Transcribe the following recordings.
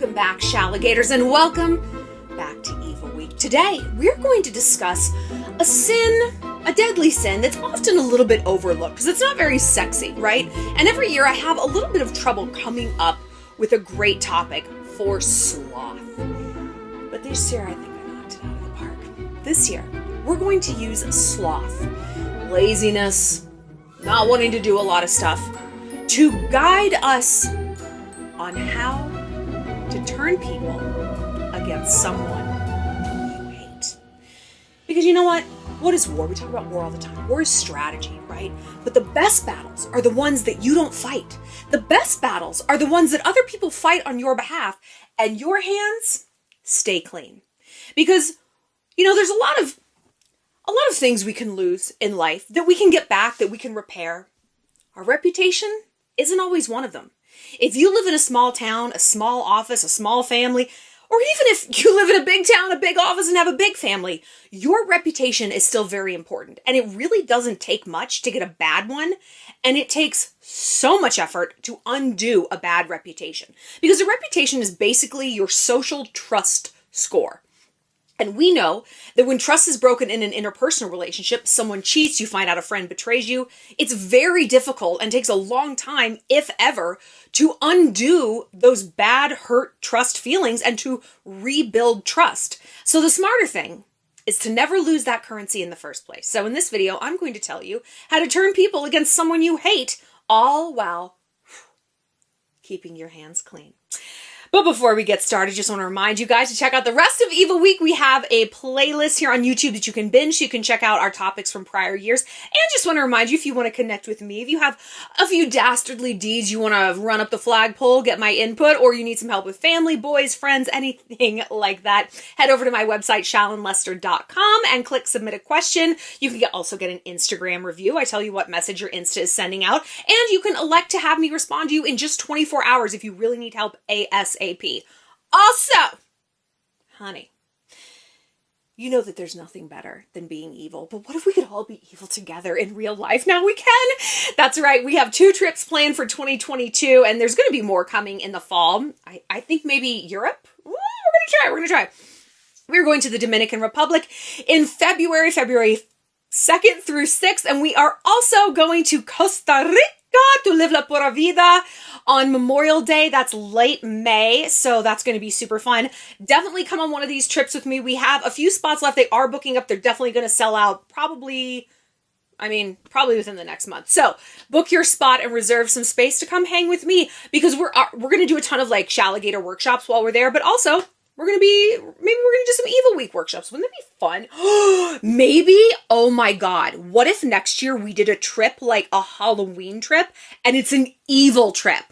Welcome back, Shalligators, and welcome back to Evil Week. Today, we're going to discuss a sin, a deadly sin that's often a little bit overlooked because it's not very sexy, right? And every year I have a little bit of trouble coming up with a great topic for sloth. But this year, I think I knocked it out of the park. This year, we're going to use sloth, laziness, not wanting to do a lot of stuff, to guide us on how to turn people against someone you hate. Because you know what? What is war? We talk about war all the time. War is strategy, right? But the best battles are the ones that you don't fight. The best battles are the ones that other people fight on your behalf, and your hands stay clean. Because, you know, there's a lot of things we can lose in life that we can get back, that we can repair. Our reputation isn't always one of them. If you live in a small town, a small office, a small family, or even if you live in a big town, a big office, and have a big family, your reputation is still very important. And it really doesn't take much to get a bad one. And it takes so much effort to undo a bad reputation. Because a reputation is basically your social trust score. And we know that when trust is broken in an interpersonal relationship, someone cheats, you find out a friend betrays you, it's very difficult and takes a long time, if ever, to undo those bad, hurt trust feelings and to rebuild trust. So the smarter thing is to never lose that currency in the first place. So in this video, I'm going to tell you how to turn people against someone you hate, all while keeping your hands clean. But before we get started, just want to remind you guys to check out the rest of Evil Week. We have a playlist here on YouTube that you can binge. You can check out our topics from prior years. And just want to remind you, if you want to connect with me, if you have a few dastardly deeds, you want to run up the flagpole, get my input, or you need some help with family, boys, friends, anything like that, head over to my website, shallonlester.com, and click Submit a Question. You can also get an Instagram review. I tell you what message your Insta is sending out. And you can elect to have me respond to you in just 24 hours if you really need help ASAP. Also, honey, you know that there's nothing better than being evil, but what if we could all be evil together in real life? Now we can. That's right. We have 2 trips planned for 2022, and there's going to be more coming in the fall. I think maybe Europe. Ooh, we're going to try. We're going to the Dominican Republic in February 2nd through 6th, and we are also going to Costa Rica to live la pura vida on Memorial Day. That's late May, so that's going to be super fun. Definitely come on one of these trips with me. We have a few spots left. They are booking up. They're definitely going to sell out probably within the next month. So book your spot and reserve some space to come hang with me, because we're going to do a ton of like Shalligator workshops while we're there, but also we're going to do some Evil Week workshops. Wouldn't that be fun? Maybe, oh my God, what if next year we did a trip, like a Halloween trip, and it's an evil trip?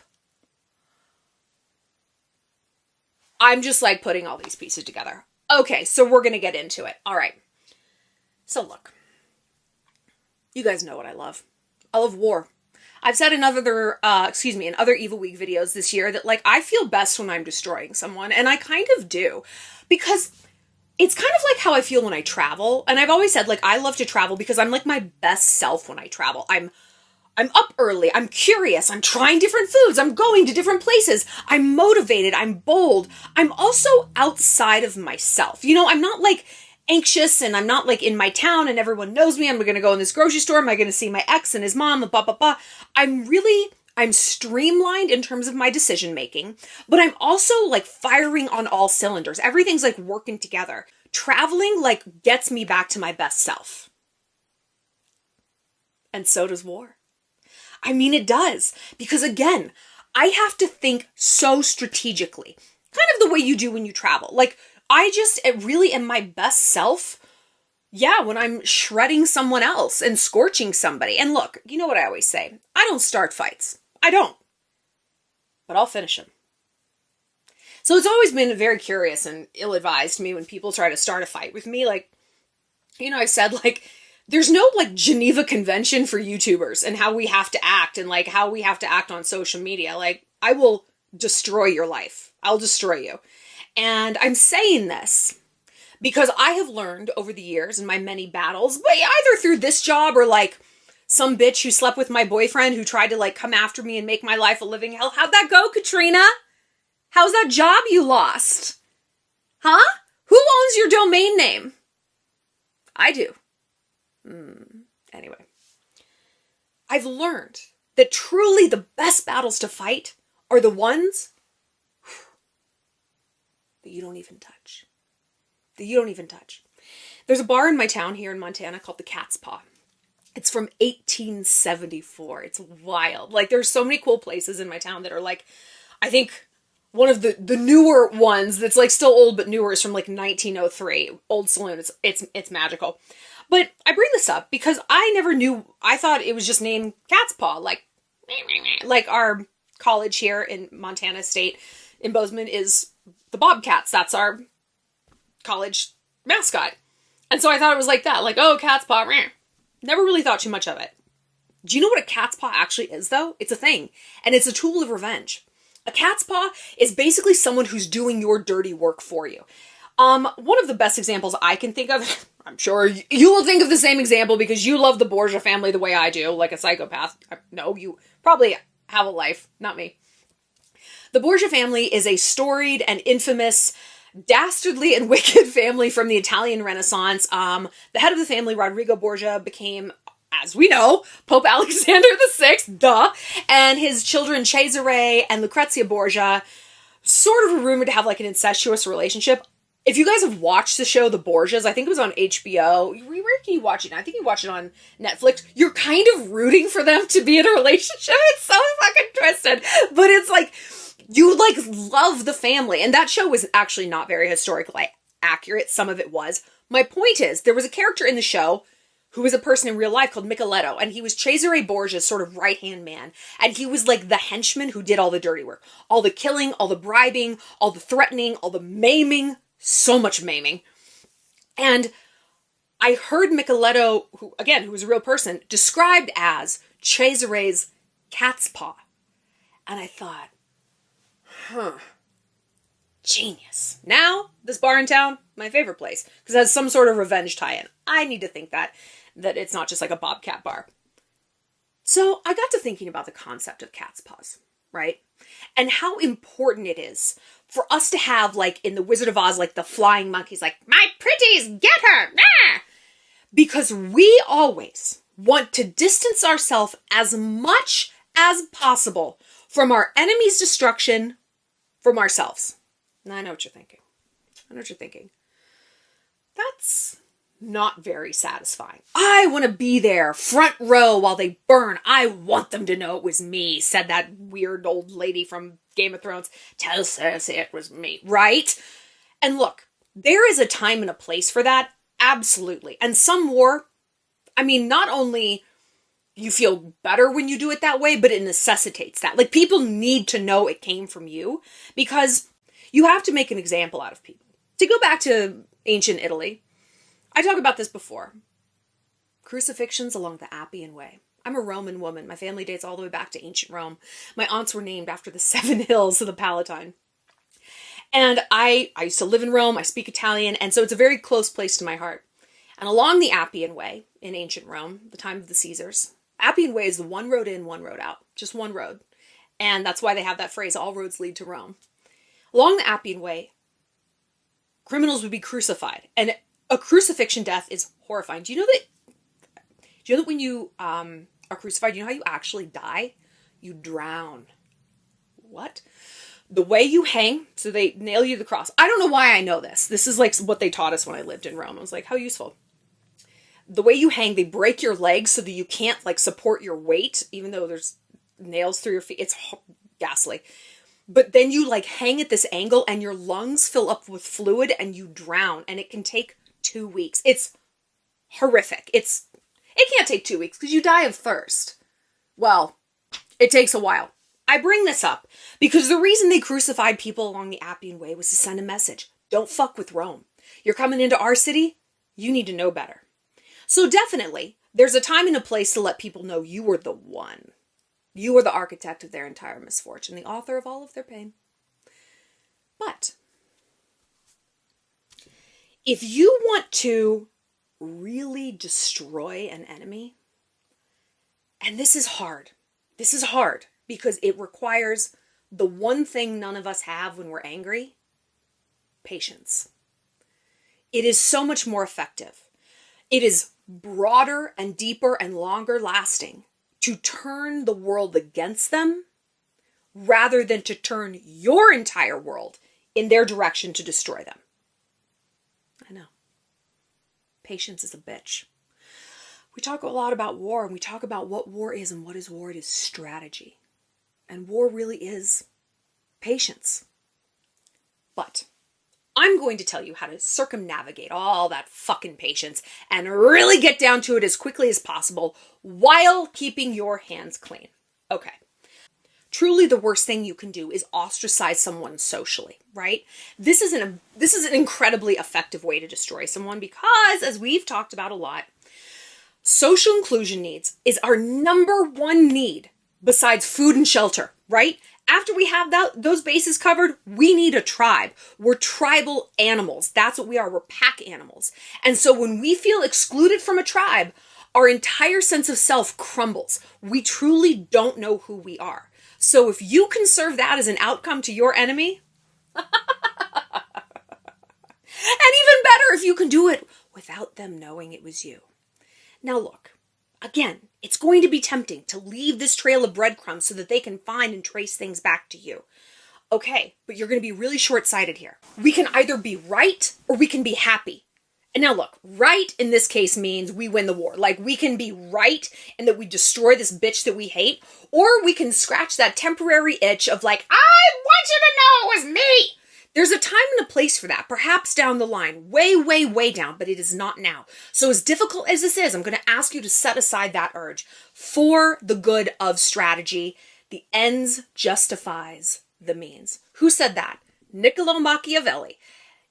I'm just like putting all these pieces together. Okay, so we're going to get into it. All right. So look, you guys know what I love. I love war. I've said in other Evil Week videos this year that like I feel best when I'm destroying someone, and I kind of do, because it's kind of like how I feel when I travel. And I've always said like I love to travel because I'm like my best self when I travel. I'm up early, I'm curious, I'm trying different foods, I'm going to different places, I'm motivated, I'm bold. I'm also outside of myself. You know, I'm not like anxious, and I'm not like in my town and everyone knows me. I'm going to go in this grocery store. Am I going to see my ex and his mom? Blah, blah, blah. I'm streamlined in terms of my decision making, but I'm also like firing on all cylinders. Everything's like working together. Traveling like gets me back to my best self. And so does war. I mean, it does, because again, I have to think so strategically, kind of the way you do when you travel. Like, I really am my best self, when I'm shredding someone else and scorching somebody. And look, you know what I always say, I don't start fights. I don't. But I'll finish them. So it's always been very curious and ill-advised to me when people try to start a fight with me. Like, you know, I said, like, there's no, like, Geneva Convention for YouTubers and how we have to act and, like, how we have to act on social media. Like, I will destroy your life. I'll destroy you. And I'm saying this because I have learned over the years in my many battles, but either through this job or like some bitch who slept with my boyfriend who tried to like come after me and make my life a living hell. How'd that go, Katrina? How's that job you lost? Huh? Who owns your domain name? I do. Anyway. I've learned that truly the best battles to fight are the ones that you don't even touch. There's a bar in my town here in Montana called the Cat's Paw. It's from 1874. It's wild. Like, there's so many cool places in my town that are like, I think one of the newer ones that's like still old but newer is from like 1903. Old saloon. It's magical. But I bring this up because I never knew. I thought it was just named Cat's Paw, like our college here in Montana State in Bozeman is the Bobcats. That's our college mascot. And so I thought it was like that, like, oh, Cat's Paw. Meh. Never really thought too much of it. Do you know what a cat's paw actually is, though? It's a thing, and it's a tool of revenge. A cat's paw is basically someone who's doing your dirty work for you. One of the best examples I can think of, I'm sure you will think of the same example because you love the Borgia family the way I do, like a psychopath. No, you probably have a life, not me. The Borgia family is a storied and infamous, dastardly and wicked family from the Italian Renaissance. The head of the family, Rodrigo Borgia, became, as we know, Pope Alexander VI, duh, and his children Cesare and Lucrezia Borgia sort of are rumored to have like an incestuous relationship. If you guys have watched the show The Borgias, I think it was on HBO. Where can you watch it? I think you watch it on Netflix. You're kind of rooting for them to be in a relationship. It's so fucking twisted. But it's like, you like love the family. And that show was actually not very historically accurate. Some of it was. My point is, there was a character in the show who was a person in real life called Micheletto, and he was Cesare Borgia's sort of right-hand man. And he was like the henchman who did all the dirty work. All the killing, all the bribing, all the threatening, all the maiming. So much maiming. And I heard Micheletto, who was a real person, described as Cesare's cat's paw. And I thought, genius. Now, this bar in town, my favorite place, because it has some sort of revenge tie-in. I need to think that it's not just like a Bobcat bar. So I got to thinking about the concept of cat's paws, right? And how important it is for us to have, like, in the Wizard of Oz, like, the flying monkeys, like, my pretties, get her! Ah! Because we always want to distance ourselves as much as possible from our enemy's destruction from ourselves. And I know what you're thinking. That's not very satisfying. I want to be there, front row, while they burn. I want them to know it was me, said that weird old lady from Game of Thrones. Tell Cersei it was me, right? And look, there is a time and a place for that, absolutely. And some war, I mean, not only you feel better when you do it that way, but it necessitates that. Like, people need to know it came from you, because you have to make an example out of people. To go back to ancient Italy, I talked about this before. Crucifixions along the Appian Way. I'm a Roman woman. My family dates all the way back to ancient Rome. My aunts were named after the 7 hills of the Palatine. And I used to live in Rome. I speak Italian. And so it's a very close place to my heart. And along the Appian Way in ancient Rome, the time of the Caesars, Appian Way is the one road in, one road out. Just one road. And that's why they have that phrase, all roads lead to Rome. Along the Appian Way, criminals would be crucified. And a crucifixion death is horrifying. Do you know that when you are crucified, you know how you actually die? You drown. What? The way you hang, so they nail you to the cross. I don't know why I know this. This is like what they taught us when I lived in Rome. I was like, how useful. The way you hang, they break your legs so that you can't like support your weight, even though there's nails through your feet. It's ghastly. But then you like hang at this angle and your lungs fill up with fluid and you drown, and it can take 2 weeks. It's horrific. It can't take 2 weeks because you die of thirst. Well, it takes a while. I bring this up because the reason they crucified people along the Appian Way was to send a message. Don't fuck with Rome. You're coming into our city, you need to know better. So definitely, there's a time and a place to let people know you were the one. You are the architect of their entire misfortune, the author of all of their pain. But if you want to really destroy an enemy, and this is hard because it requires the one thing none of us have when we're angry? Patience. It is so much more effective. It is broader and deeper and longer lasting to turn the world against them rather than to turn your entire world in their direction to destroy them. I know. Patience is a bitch. We talk a lot about war, and we talk about what war is, and what is war? It is strategy. And war really is patience. But I'm going to tell you how to circumnavigate all that fucking patience and really get down to it as quickly as possible while keeping your hands clean. Okay. Truly the worst thing you can do is ostracize someone socially, right? This is an incredibly effective way to destroy someone because, as we've talked about a lot, social inclusion needs is our number one need besides food and shelter, right? After we have those bases covered, we need a tribe. We're tribal animals. That's what we are. We're pack animals. And so when we feel excluded from a tribe, our entire sense of self crumbles. We truly don't know who we are. So if you can serve that as an outcome to your enemy, and even better if you can do it without them knowing it was you. Now look, again, it's going to be tempting to leave this trail of breadcrumbs so that they can find and trace things back to you. Okay, but you're going to be really short-sighted here. We can either be right or we can be happy. And now look, right in this case means we win the war. Like, we can be right in that we destroy this bitch that we hate, or we can scratch that temporary itch of like, I want you to know it was me. There's a time and a place for that, perhaps down the line, way, way, way down, but it is not now. So as difficult as this is, I'm going to ask you to set aside that urge for the good of strategy. The ends justifies the means. Who said that? Niccolo Machiavelli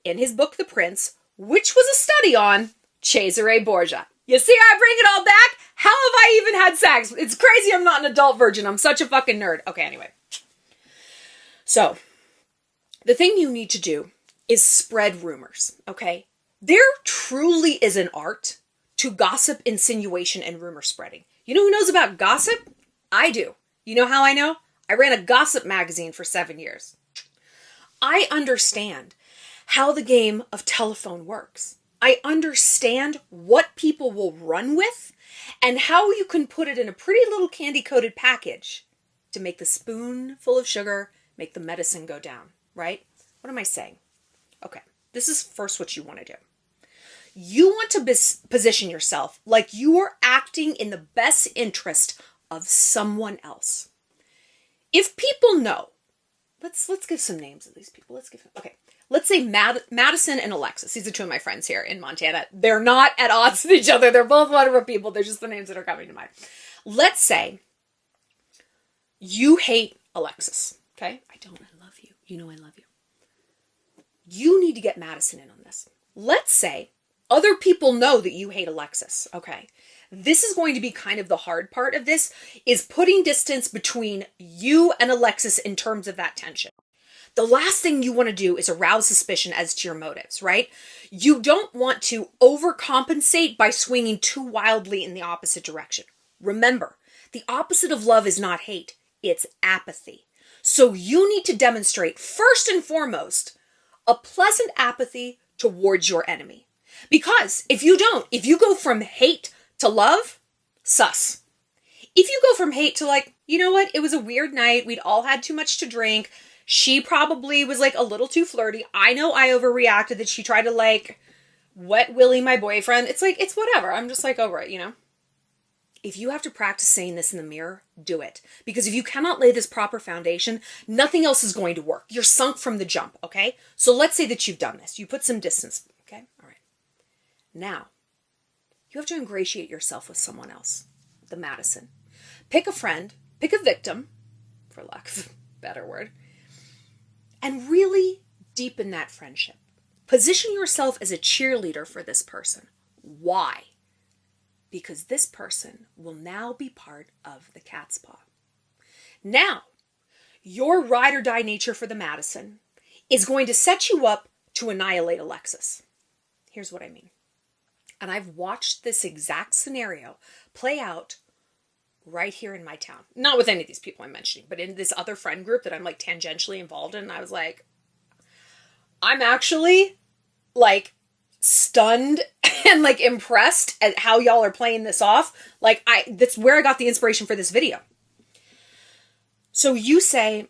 in his book, The Prince, which was a study on Cesare Borgia. You see, I bring it all back. How have I even had sex? It's crazy I'm not an adult virgin. I'm such a fucking nerd. Okay, anyway. So, the thing you need to do is spread rumors, okay? There truly is an art to gossip, insinuation, and rumor spreading. You know who knows about gossip? I do. You know how I know? I ran a gossip magazine for 7 years. I understand how the game of telephone works. I understand what people will run with and how you can put it in a pretty little candy-coated package to make the spoonful of sugar make the medicine go down, right? What am I saying? Okay, this is first what you want to do. You want to position yourself like you are acting in the best interest of someone else. If people know, let's give some names of these people. Let's say Madison and Alexis. These are two of my friends here in Montana. They're not at odds with each other. They're both wonderful people. They're just the names that are coming to mind. Let's say you hate Alexis. Okay? I love you. You know I love you. You need to get Madison in on this. Let's say other people know that you hate Alexis. Okay? This is going to be kind of the hard part of this, is putting distance between you and Alexis in terms of that tension. The last thing you want to do is arouse suspicion as to your motives, right? You don't want to overcompensate by swinging too wildly in the opposite direction. Remember, the opposite of love is not hate, it's apathy. So you need to demonstrate, first and foremost, a pleasant apathy towards your enemy. Because if you don't, if you go from hate to love, sus. If you go from hate to like, you know what, it was a weird night, we'd all had too much to drink, she probably was like a little too flirty. I know I overreacted that she tried to like wet willy my boyfriend. It's like, it's whatever. I'm just like over it, you know? If you have to practice saying this in the mirror, do it. Because if you cannot lay this proper foundation, nothing else is going to work. You're sunk from the jump, okay? So let's say that you've done this. You put some distance, okay? All right. Now, you have to ingratiate yourself with someone else. The Madison. Pick a friend, pick a victim, for lack of a better word, and really deepen that friendship. Position yourself as a cheerleader for this person. Why? Because this person will now be part of the cat's paw. Now, your ride or die nature for the Madison is going to set you up to annihilate Alexis. Here's what I mean. And I've watched this exact scenario play out right here in my town. Not with any of these people I'm mentioning, but in this other friend group that I'm like tangentially involved in. And I was like, I'm actually like stunned and like impressed at how y'all are playing this off. Like that's where I got the inspiration for this video. So you say,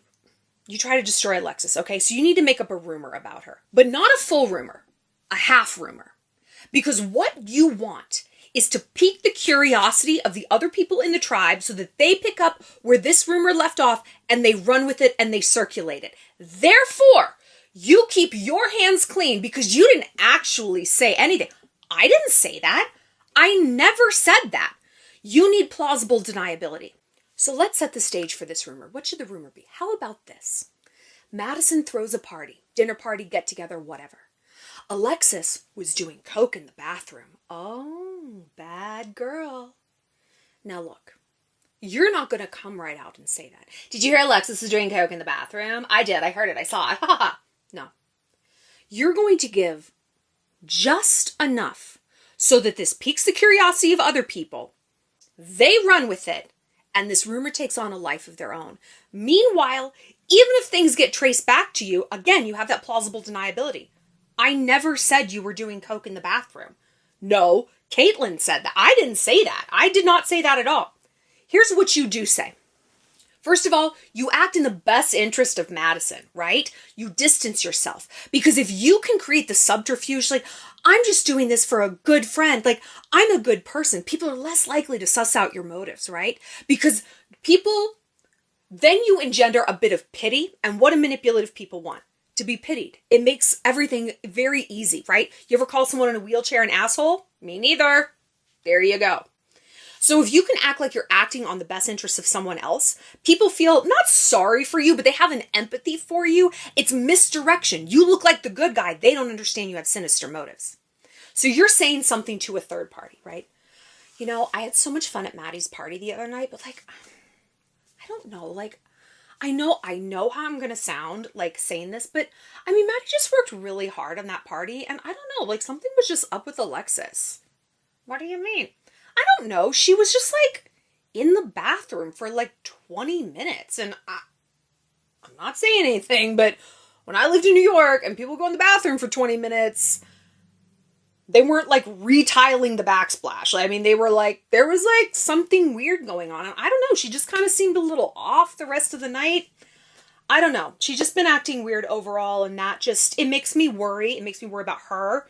you try to destroy Alexis, okay? So you need to make up a rumor about her, but not a full rumor, a half rumor. Because what you want is to pique the curiosity of the other people in the tribe so that they pick up where this rumor left off and they run with it and they circulate it. Therefore, you keep your hands clean because you didn't actually say anything. I didn't say that. I never said that. You need plausible deniability. So let's set the stage for this rumor. What should the rumor be? How about this? Madison throws a party, dinner party, get together, whatever. Alexis was doing coke in the bathroom. Oh, bad girl. Now look, you're not going to come right out and say that. Did you hear Alexis was doing coke in the bathroom? I did. I heard it. I saw it. No. You're going to give just enough so that this piques the curiosity of other people. They run with it. And this rumor takes on a life of their own. Meanwhile, even if things get traced back to you, again, you have that plausible deniability. I never said you were doing coke in the bathroom. No, Caitlyn said that. I didn't say that. I did not say that at all. Here's what you do say. First of all, you act in the best interest of Madison, right? You distance yourself. Because if you can create the subterfuge, like, I'm just doing this for a good friend, like, I'm a good person, people are less likely to suss out your motives, right? Because then you engender a bit of pity, and what do manipulative people want? To be pitied. It makes everything very easy, right? You ever call someone in a wheelchair an asshole? Me neither. There you go. So if you can act like you're acting on the best interests of someone else, people feel not sorry for you, but they have an empathy for you. It's misdirection. You look like the good guy. They don't understand you have sinister motives. So you're saying something to a third party, right? You know, I had so much fun at Maddie's party the other night, but like, I don't know, like, I know how I'm going to sound like saying this, but I mean, Maddie just worked really hard on that party. And I don't know, like something was just up with Alexis. What do you mean? I don't know. She was just like in the bathroom for like 20 minutes. And I'm not saying anything, but when I lived in New York and people go in the bathroom for 20 minutes, they weren't like retiling the backsplash. I mean, they were like, there was like something weird going on. And I don't know. She just kind of seemed a little off the rest of the night. I don't know. She's just been acting weird overall. And that just, it makes me worry. It makes me worry about her.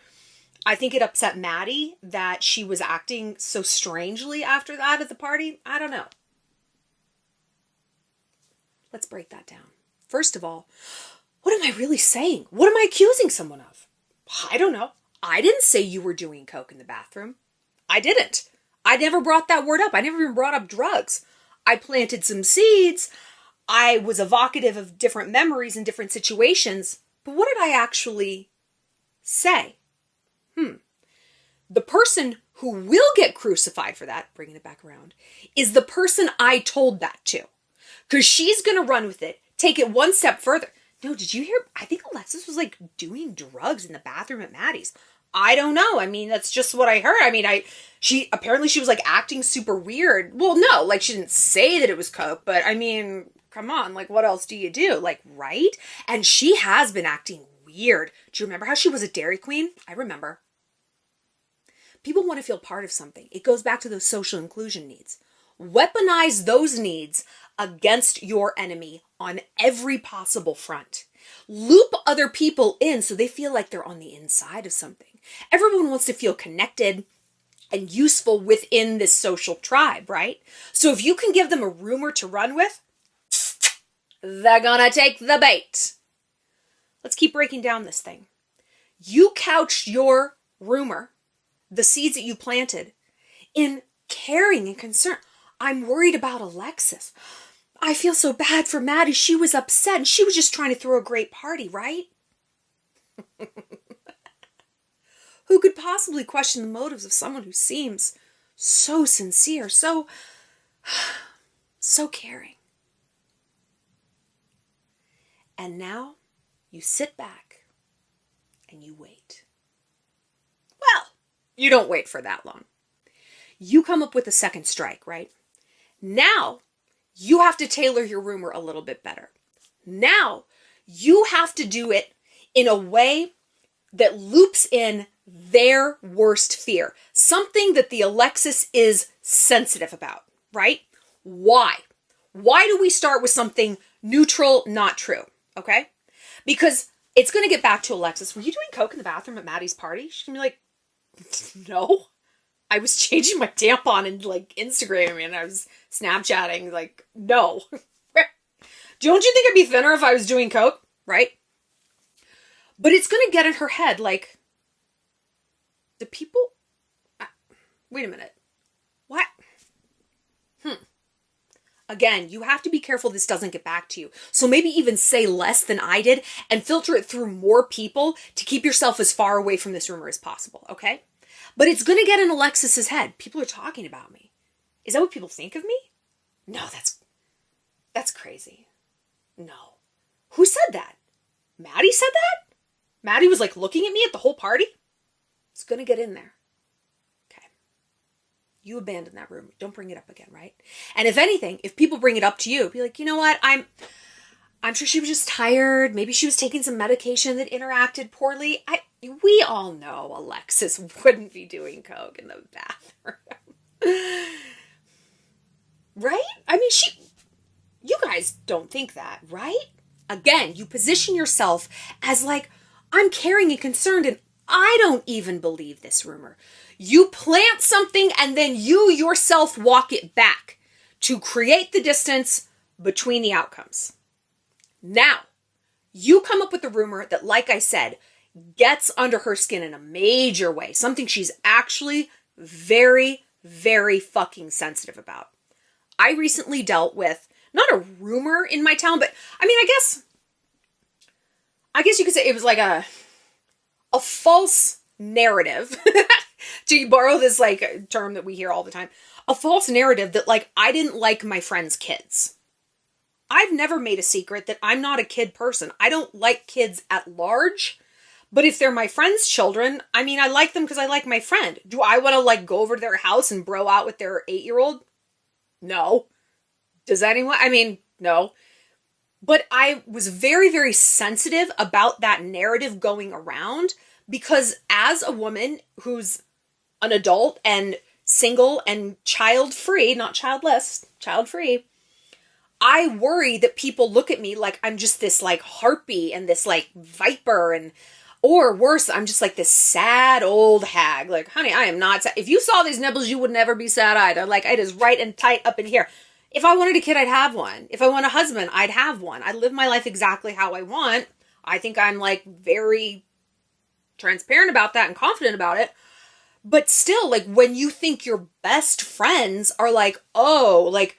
I think it upset Maddie that she was acting so strangely after that at the party. I don't know. Let's break that down. First of all, what am I really saying? What am I accusing someone of? I don't know. I didn't say you were doing coke in the bathroom. I didn't. I never brought that word up. I never even brought up drugs. I planted some seeds. I was evocative of different memories and different situations. But what did I actually say? The person who will get crucified for that, bringing it back around, is the person I told that to. Because she's going to run with it, take it one step further. No, did you hear? I think Alexis was like doing drugs in the bathroom at Maddie's. I don't know. I mean, that's just what I heard. I mean, she was like acting super weird. Well, no, like she didn't say that it was coke, but I mean, come on, like what else do you do? Like, right? And she has been acting weird. Do you remember how she was a Dairy Queen? I remember. People want to feel part of something. It goes back to those social inclusion needs. Weaponize those needs against your enemy on every possible front. Loop other people in so they feel like they're on the inside of something. Everyone wants to feel connected and useful within this social tribe, right? So if you can give them a rumor to run with, they're gonna take the bait. Let's keep breaking down this thing. You couched your rumor, the seeds that you planted, in caring and concern. I'm worried about Alexis. I feel so bad for Maddie. She was upset and she was just trying to throw a great party, right? Who could possibly question the motives of someone who seems so sincere, so caring? And now you sit back and you wait. Well, you don't wait for that long. You come up with a second strike, right? Now, you have to tailor your rumor a little bit better. Now, you have to do it in a way that loops in their worst fear. Something that the Alexis is sensitive about, right? Why? Why do we start with something neutral, not true? Okay? Because it's going to get back to Alexis. Were you doing coke in the bathroom at Maddie's party? She's going to be like, no. I was changing my tampon and like Instagramming and I was Snapchatting. Like, no. Don't you think I'd be thinner if I was doing coke? Right? But it's going to get in her head like, the people... wait a minute. What? Again, you have to be careful this doesn't get back to you. So maybe even say less than I did and filter it through more people to keep yourself as far away from this rumor as possible, okay? But it's going to get in Alexis's head. People are talking about me. Is that what people think of me? No, that's crazy. No. Who said that? Maddie said that? Maddie was like looking at me at the whole party? It's going to get in there. You abandon that rumor. Don't bring it up again, right? And if anything, if people bring it up to you, be like, you know what? I'm sure she was just tired. Maybe she was taking some medication that interacted poorly. We all know Alexis wouldn't be doing coke in the bathroom. Right? I mean, you guys don't think that, right? Again, you position yourself as like, I'm caring and concerned and I don't even believe this rumor. You plant something and then you yourself walk it back to create the distance between the outcomes. Now, you come up with a rumor that, like I said, gets under her skin in a major way. Something she's actually very, very fucking sensitive about. I recently dealt with, not a rumor in my town, but I mean, I guess you could say it was like a false narrative. To borrow this like term that we hear all the time, a false narrative that like I didn't like my friends' kids. I've never made a secret that I'm not a kid person. I don't like kids at large, but if they're my friends' children, I mean, I like them because I like my friend. Do I want to like go over to their house and bro out with their 8-year-old? No. Does anyone? I mean, no. But I was very, very sensitive about that narrative going around because as a woman who's an adult and single and child-free, not childless, child-free, I worry that people look at me like I'm just this like harpy and this like viper and, or worse, I'm just like this sad old hag. Like, honey, I am not sad. If you saw these nipples, you would never be sad either. Like, it is right and tight up in here. If I wanted a kid, I'd have one. If I want a husband, I'd have one. I live my life exactly how I want. I think I'm like very transparent about that and confident about it. But still, like, when you think your best friends are like, oh, like,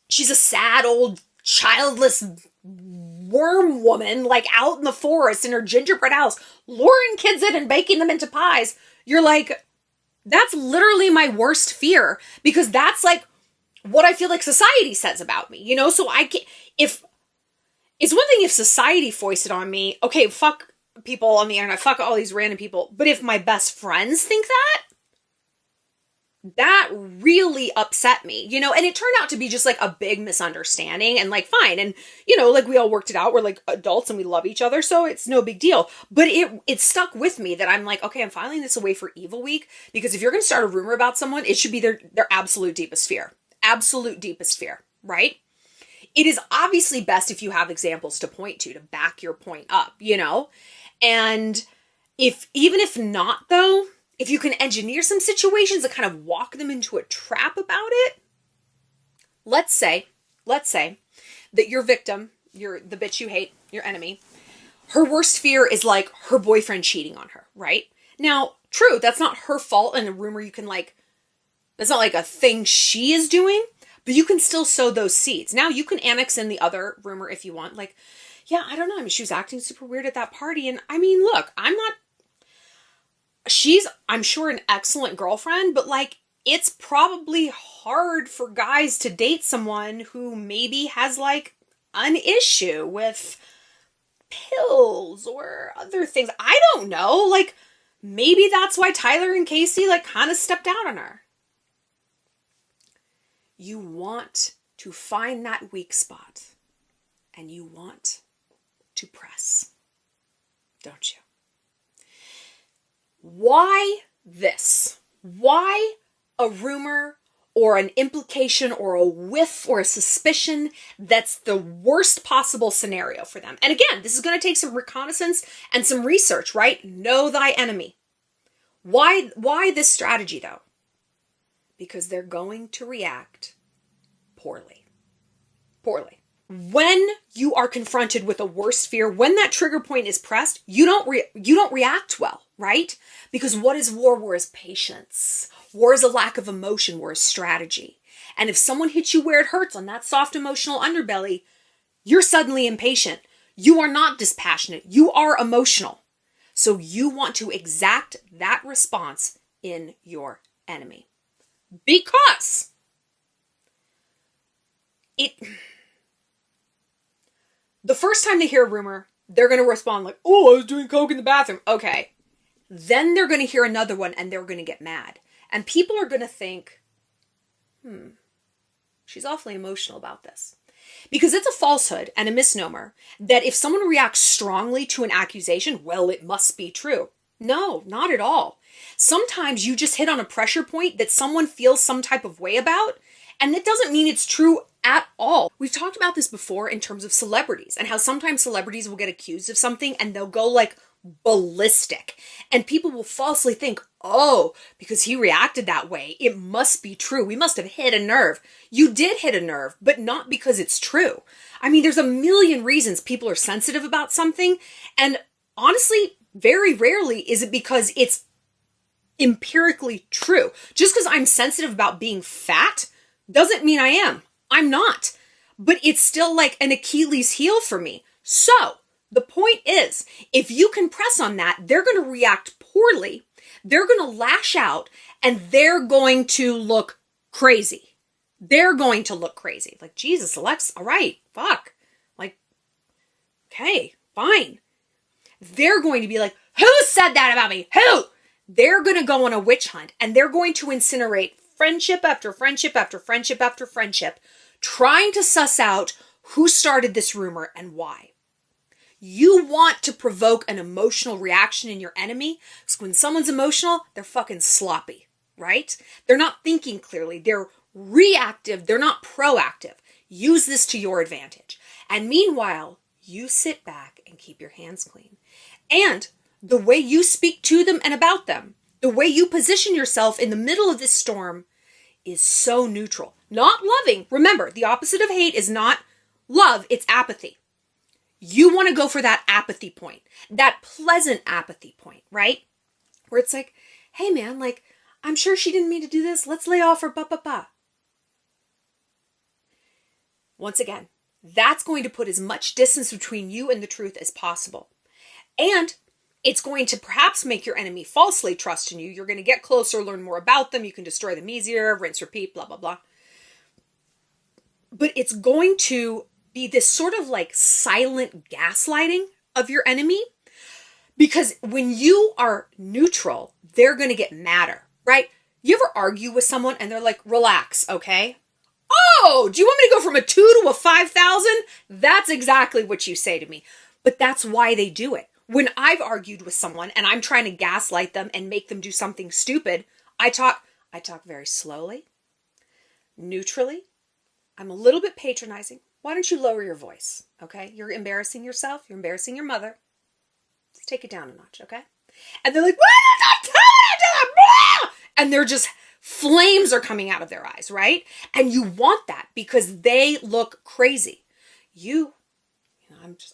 she's a sad old childless worm woman, like, out in the forest in her gingerbread house, luring kids in and baking them into pies, you're like, that's literally my worst fear. Because that's, like, what I feel like society says about me, you know? So I can't, it's one thing if society foisted on me, okay, fuck people on the internet, fuck all these random people. But if my best friends think that really upset me, you know, and it turned out to be just like a big misunderstanding and like, fine. And, you know, like we all worked it out. We're like adults and we love each other. So it's no big deal. But it stuck with me that I'm like, okay, I'm filing this away for Evil Week because if you're going to start a rumor about someone, it should be their absolute deepest fear, right? It is obviously best if you have examples to point to back your point up, you know? And even if not though, if you can engineer some situations that kind of walk them into a trap about it, let's say that your victim, the bitch you hate, your enemy, her worst fear is like her boyfriend cheating on her, right? Now, true, that's not her fault and a rumor you can like, that's not like a thing she is doing, but you can still sow those seeds. Now you can annex in the other rumor if you want, like, yeah, I don't know. I mean, she was acting super weird at that party. And I mean, look, I'm sure an excellent girlfriend, but like, it's probably hard for guys to date someone who maybe has like an issue with pills or other things. I don't know. Like, maybe that's why Tyler and Casey like kind of stepped out on her. You want to find that weak spot and you want to press, don't you? Why this? Why a rumor or an implication or a whiff or a suspicion that's the worst possible scenario for them? And again, this is going to take some reconnaissance and some research, right? Know thy enemy. Why this strategy though? Because they're going to react poorly. Poorly. When you are confronted with a worst fear, when that trigger point is pressed, you don't react well, right? Because what is war? War is patience. War is a lack of emotion. War is strategy. And if someone hits you where it hurts on that soft emotional underbelly, you're suddenly impatient. You are not dispassionate. You are emotional. So you want to exact that response in your enemy. Because the first time they hear a rumor, they're going to respond like, oh, I was doing coke in the bathroom. Okay. Then they're going to hear another one and they're going to get mad. And people are going to think, she's awfully emotional about this. Because it's a falsehood and a misnomer that if someone reacts strongly to an accusation, well, it must be true. No, not at all. Sometimes you just hit on a pressure point that someone feels some type of way about, and it doesn't mean it's true at all. We've talked about this before in terms of celebrities and how sometimes celebrities will get accused of something and they'll go like ballistic. And people will falsely think, oh, because he reacted that way, it must be true. We must have hit a nerve. You did hit a nerve, but not because it's true. I mean, there's a million reasons people are sensitive about something. And honestly, very rarely is it because it's empirically true. Just because I'm sensitive about being fat doesn't mean I am. I'm not. But it's still like an Achilles heel for me. So the point is, if you can press on that, they're going to react poorly. They're going to lash out and they're going to look crazy. They're going to look crazy. Like, Jesus, Alexa, all right, fuck. Like, okay, fine. They're going to be like, who said that about me? Who? They're going to go on a witch hunt and they're going to incinerate friendship after friendship after friendship after friendship, trying to suss out who started this rumor and why. You want to provoke an emotional reaction in your enemy, because when someone's emotional, they're fucking sloppy, right? They're not thinking clearly. They're reactive. They're not proactive. Use this to your advantage. And meanwhile, you sit back and keep your hands clean. And the way you speak to them and about them, the way you position yourself in the middle of this storm is so neutral. Not loving. Remember, the opposite of hate is not love, it's apathy. You want to go for that apathy point, that pleasant apathy point, right? Where it's like, hey man, like, I'm sure she didn't mean to do this. Let's lay off her ba. Once again, that's going to put as much distance between you and the truth as possible. And it's going to perhaps make your enemy falsely trust in you. You're going to get closer, learn more about them. You can destroy them easier, rinse, repeat, blah, blah, blah. But it's going to be this sort of like silent gaslighting of your enemy. Because when you are neutral, they're going to get madder, right? You ever argue with someone and they're like, relax, okay? Oh, do you want me to go from a 2 to a 5,000? That's exactly what you say to me. But that's why they do it. When I've argued with someone and I'm trying to gaslight them and make them do something stupid, I talk very slowly, neutrally. I'm a little bit patronizing. Why don't you lower your voice, okay? You're embarrassing yourself. You're embarrassing your mother. Let's take it down a notch, okay? And they're like, and they're just, flames are coming out of their eyes, right? And you want that because they look crazy.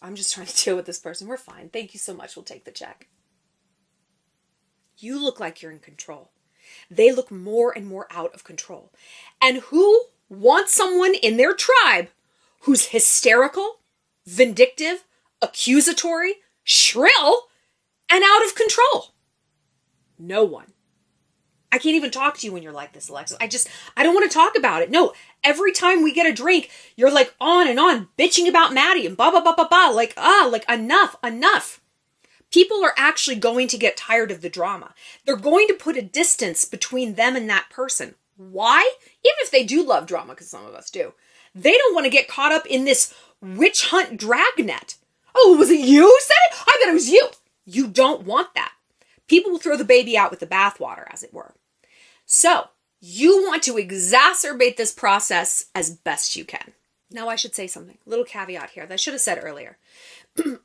I'm just trying to deal with this person. We're fine. Thank you so much. We'll take the check. You look like you're in control. They look more and more out of control. And who wants someone in their tribe who's hysterical, vindictive, accusatory, shrill, and out of control? No one. I can't even talk to you when you're like this, Alexis. I don't want to talk about it. No, every time we get a drink, you're like on and on, bitching about Maddie and blah, blah, blah, blah, blah. Like enough. People are actually going to get tired of the drama. They're going to put a distance between them and that person. Why? Even if they do love drama, because some of us do, they don't want to get caught up in this witch hunt dragnet. Oh, was it you who said it? I thought it was you. You don't want that. People will throw the baby out with the bathwater, as it were. So, you want to exacerbate this process as best you can. Now, I should say something. A little caveat here that I should have said earlier.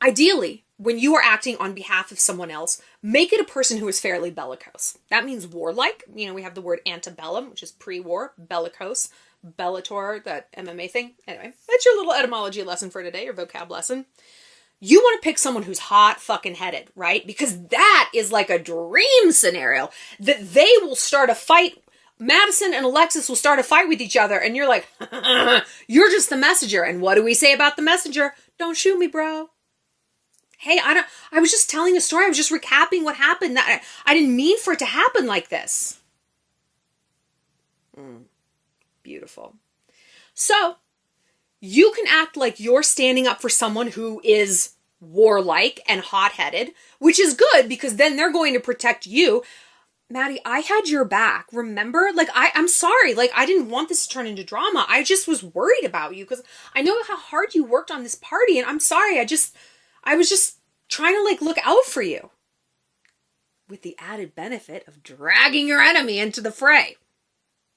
Ideally, when you are acting on behalf of someone else, make it a person who is fairly bellicose. That means warlike. You know, we have the word antebellum, which is pre-war, bellicose, Bellator, that MMA thing. Anyway, that's your little etymology lesson for today, your vocab lesson. You want to pick someone who's hot fucking headed, right? Because that is like a dream scenario that they will start a fight. Madison and Alexis will start a fight with each other and you're like, you're just the messenger. And what do we say about the messenger? Don't shoot me, bro. Hey, I was just telling a story. I was just recapping what happened. I didn't mean for it to happen like this. Beautiful. So, you can act like you're standing up for someone who is warlike and hot-headed, which is good because then they're going to protect you. Maddie, I had your back, remember? Like, I'm sorry. Like, I didn't want this to turn into drama. I just was worried about you because I know how hard you worked on this party and I'm sorry. I was just trying to, like, look out for you. With the added benefit of dragging your enemy into the fray.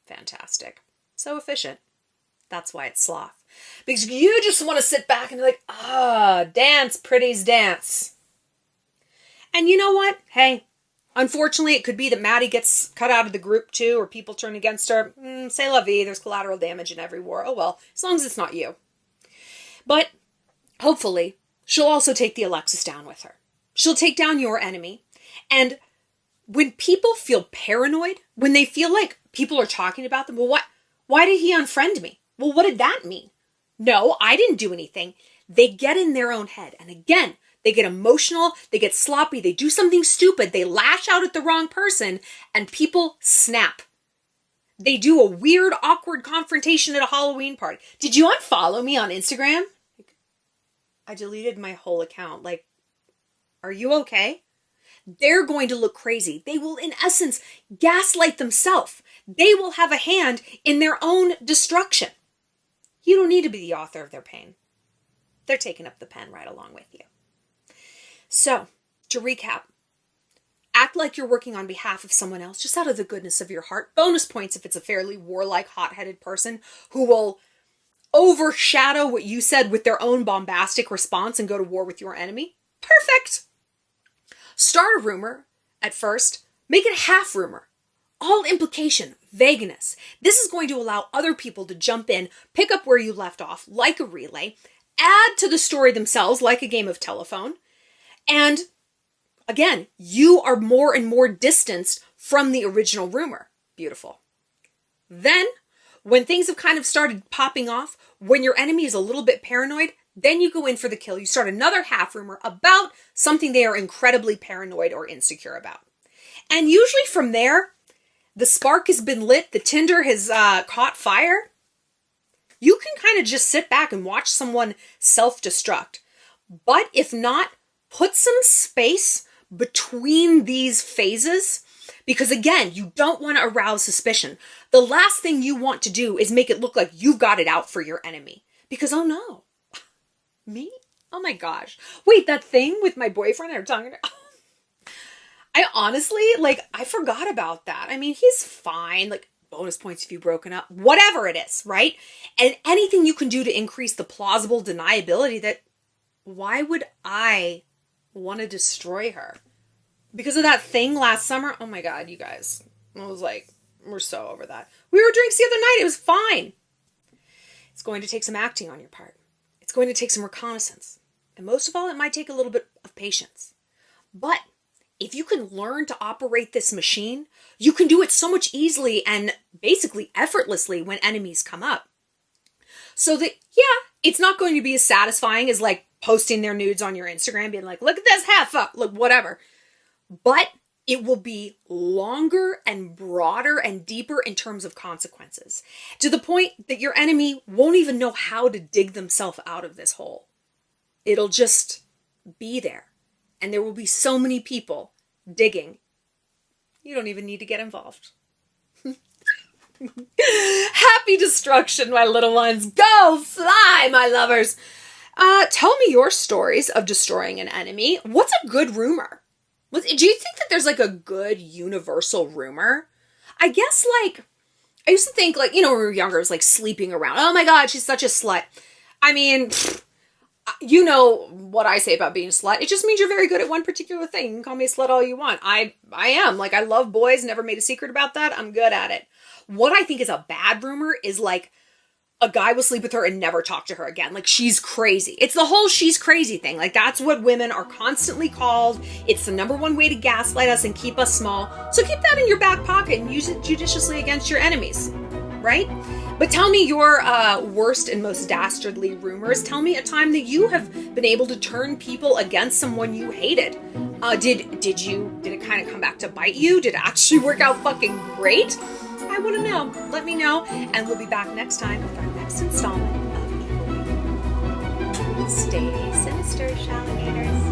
Fantastic. So efficient. That's why it's sloth. Because you just want to sit back and be like, dance, pretties, dance. And you know what? Hey, unfortunately, it could be that Maddie gets cut out of the group too, or people turn against her. C'est la vie. There's collateral damage in every war. Oh well, as long as it's not you. But hopefully, she'll also take the Alexis down with her. She'll take down your enemy. And when people feel paranoid, when they feel like people are talking about them, well, why did he unfriend me? Well, what did that mean? No, I didn't do anything. They get in their own head. And again, they get emotional, they get sloppy, they do something stupid, they lash out at the wrong person, and people snap. They do a weird, awkward confrontation at a Halloween party. Did you unfollow me on Instagram? I deleted my whole account. Like, are you okay? They're going to look crazy. They will, in essence, gaslight themselves. They will have a hand in their own destruction. You don't need to be the author of their pain. They're taking up the pen right along with you. So, to recap, act like you're working on behalf of someone else, just out of the goodness of your heart. Bonus points if it's a fairly warlike, hot-headed person who will overshadow what you said with their own bombastic response and go to war with your enemy. Perfect! Start a rumor at first. Make it a half rumor. All implication, vagueness. This is going to allow other people to jump in, pick up where you left off, like a relay, add to the story themselves, like a game of telephone. And again, you are more and more distanced from the original rumor. Beautiful. Then, when things have kind of started popping off, when your enemy is a little bit paranoid, then you go in for the kill. You start another half rumor about something they are incredibly paranoid or insecure about. And usually from there, the spark has been lit, the tinder has caught fire. You can kind of just sit back and watch someone self-destruct. But if not, put some space between these phases because, again, you don't want to arouse suspicion. The last thing you want to do is make it look like you've got it out for your enemy. Because, oh no, me? Oh my gosh. Wait, that thing with my boyfriend I was talking about? I honestly, I forgot about that. I mean, he's fine. Bonus points if you've broken up. Whatever it is, right? And anything you can do to increase the plausible deniability that, why would I want to destroy her? Because of that thing last summer? Oh my God, you guys. I was like, we're so over that. We were drinks the other night. It was fine. It's going to take some acting on your part. It's going to take some reconnaissance. And most of all, it might take a little bit of patience. But if you can learn to operate this machine, you can do it so much easily and basically effortlessly when enemies come up. So that, yeah, it's not going to be as satisfying as posting their nudes on your Instagram, being like, look at this half up, look, whatever. But it will be longer and broader and deeper in terms of consequences, to the point that your enemy won't even know how to dig themselves out of this hole. It'll just be there. And there will be so many people digging. You don't even need to get involved. Happy destruction, my little ones. Go fly, my lovers. Tell me your stories of destroying an enemy. What's a good rumor? Do you think that there's like a good universal rumor? I guess like, I used to think like, when we were younger, it was like sleeping around. Oh my God, she's such a slut. I mean, you know what I say about being a slut. It just means you're very good at one particular thing. You can call me a slut all you want. I am. Like, I love boys. Never made a secret about that. I'm good at it. What I think is a bad rumor is like, a guy will sleep with her and never talk to her again. Like, she's crazy. It's the whole she's crazy thing. Like, that's what women are constantly called. It's the number one way to gaslight us and keep us small. So keep that in your back pocket and use it judiciously against your enemies, right? But tell me your worst and most dastardly rumors. Tell me a time that you have been able to turn people against someone you hated. Did it kind of come back to bite you? Did it actually work out fucking great? I want to know. Let me know. And we'll be back next time with our next installment of Evil Week. Stay sinister, Shallonators.